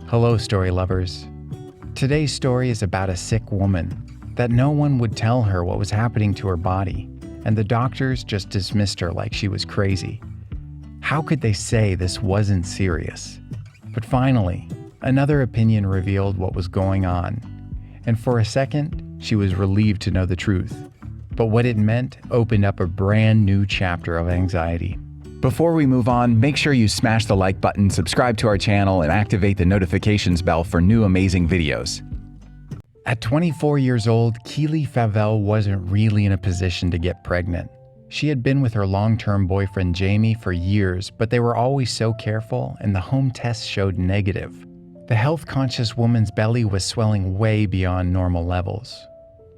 Hello, story lovers. Today's story is about a sick woman that no one would tell her what was happening to her body, and the doctors just dismissed her like she was crazy. How could they say this wasn't serious? But finally, another opinion revealed what was going on, and for a second, she was relieved to know the truth. But what it meant opened up a brand new chapter of anxiety. Before we move on, make sure you smash the like button, subscribe to our channel, and activate the notifications bell for new amazing videos. At 24 years old, Keely Favell wasn't really in a position to get pregnant. She had been with her long-term boyfriend Jamie for years, but they were always so careful, and the home tests showed negative. The health-conscious woman's belly was swelling way beyond normal levels.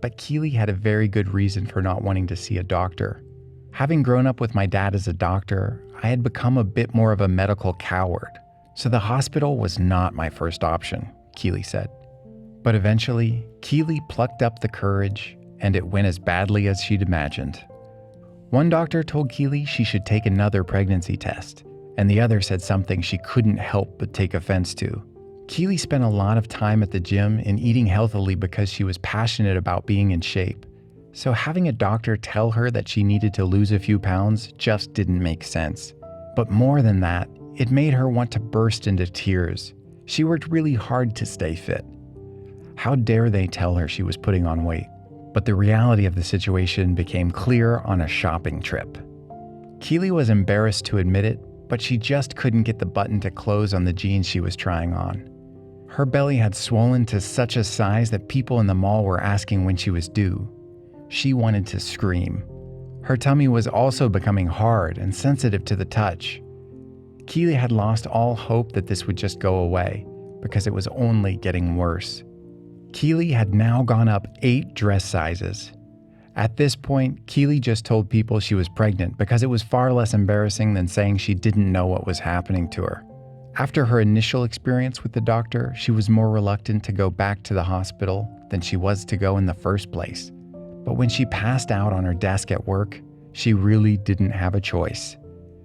But Keely had a very good reason for not wanting to see a doctor. Having grown up with my dad as a doctor, I had become a bit more of a medical coward, so the hospital was not my first option, Keely said. But eventually, Keely plucked up the courage, and it went as badly as she'd imagined. One doctor told Keely she should take another pregnancy test, and the other said something she couldn't help but take offense to. Keely spent a lot of time at the gym and eating healthily because she was passionate about being in shape. So having a doctor tell her that she needed to lose a few pounds just didn't make sense. But more than that, it made her want to burst into tears. She worked really hard to stay fit. How dare they tell her she was putting on weight? But the reality of the situation became clear on a shopping trip. Keely was embarrassed to admit it, but she just couldn't get the button to close on the jeans she was trying on. Her belly had swollen to such a size that people in the mall were asking when she was due. She wanted to scream. Her tummy was also becoming hard and sensitive to the touch. Keely had lost all hope that this would just go away, because it was only getting worse. Keely had now gone up 8 dress sizes. At this point, Keely just told people she was pregnant because it was far less embarrassing than saying she didn't know what was happening to her. After her initial experience with the doctor, she was more reluctant to go back to the hospital than she was to go in the first place. But when she passed out on her desk at work, she really didn't have a choice.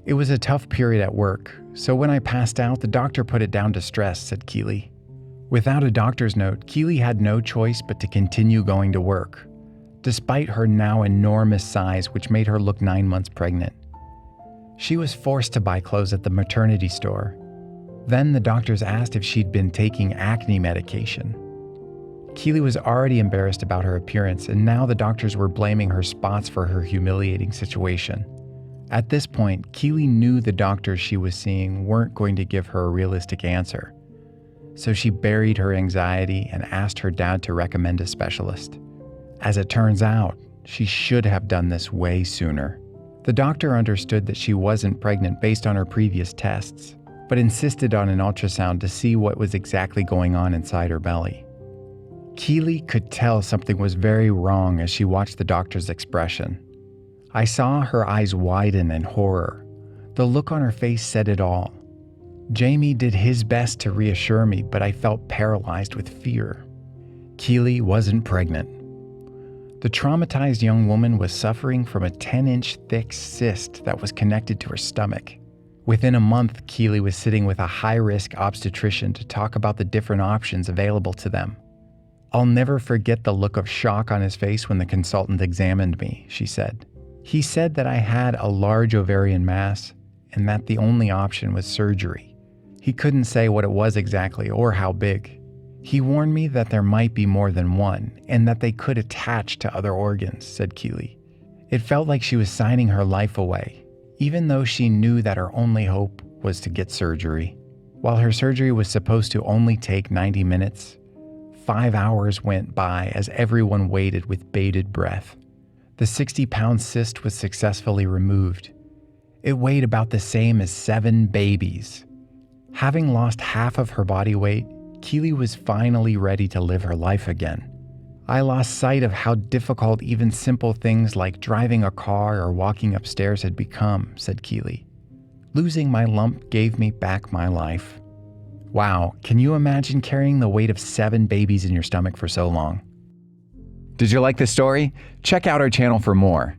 It was a tough period at work, so when I passed out, the doctor put it down to stress, said Keely. Without a doctor's note, Keely had no choice but to continue going to work, despite her now enormous size, which made her look 9 months pregnant. She was forced to buy clothes at the maternity store. Then the doctors asked if she'd been taking acne medication. Keely was already embarrassed about her appearance, and now the doctors were blaming her spots for her humiliating situation. At this point, Keely knew the doctors she was seeing weren't going to give her a realistic answer. So she buried her anxiety and asked her dad to recommend a specialist. As it turns out, she should have done this way sooner. The doctor understood that she wasn't pregnant based on her previous tests, but insisted on an ultrasound to see what was exactly going on inside her belly. Keely could tell something was very wrong as she watched the doctor's expression. I saw her eyes widen in horror. The look on her face said it all. Jamie did his best to reassure me, but I felt paralyzed with fear. Keely wasn't pregnant. The traumatized young woman was suffering from a 10-inch thick cyst that was connected to her stomach. Within a month, Keely was sitting with a high-risk obstetrician to talk about the different options available to them. I'll never forget the look of shock on his face when the consultant examined me, she said. He said that I had a large ovarian mass and that the only option was surgery. He couldn't say what it was exactly or how big. He warned me that there might be more than one and that they could attach to other organs, said Keely. It felt like she was signing her life away, even though she knew that her only hope was to get surgery. While her surgery was supposed to only take 90 minutes, 5 hours went by as everyone waited with bated breath. The 60-pound cyst was successfully removed. It weighed about the same as 7 babies. Having lost half of her body weight, Keely was finally ready to live her life again. I lost sight of how difficult even simple things like driving a car or walking upstairs had become, said Keely. Losing my lump gave me back my life. Wow, can you imagine carrying the weight of 7 babies in your stomach for so long? Did you like this story? Check out our channel for more.